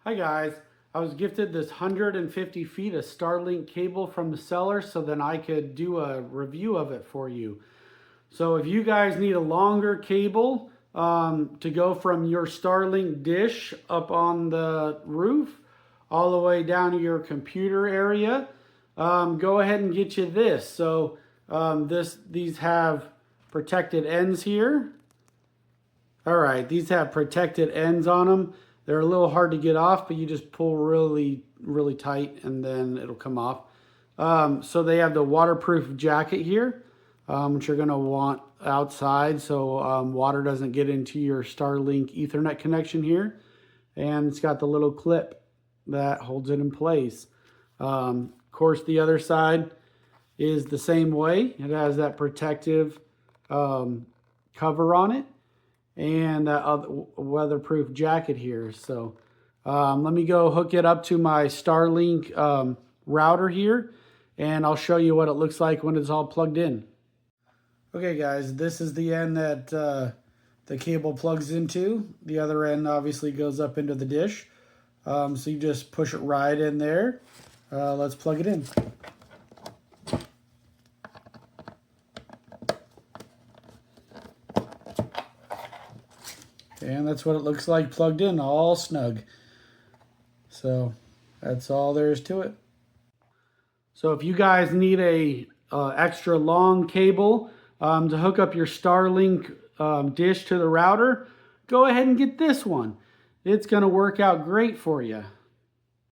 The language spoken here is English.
Hi guys, I was gifted this 150 feet of Starlink cable from the seller so then I could do a review of it for you. So if you guys need a longer cable to go from your Starlink dish up on the roof all the way down to your computer area, go ahead and get you this. So these have protected ends here. All right, these have protected ends on them. They're a little hard to get off, but you just pull really, really tight and then it'll come off. So they have the waterproof jacket here, which you're gonna want outside so water doesn't get into your Starlink Ethernet connection here. And it's got the little clip that holds it in place. Of course, the other side is the same way. It has that protective cover on it and weatherproof jacket here. So let me go hook it up to my Starlink router here, and I'll show you what it looks like when it's all plugged in. Okay guys, this is the end that the cable plugs into. The other end obviously goes up into the dish. So you just push it right in there. Let's plug it in. And that's what it looks like plugged in, all snug. So that's all there is to it. So if you guys need a extra long cable to hook up your Starlink dish to the router, go ahead and get this one. It's going to work out great for you.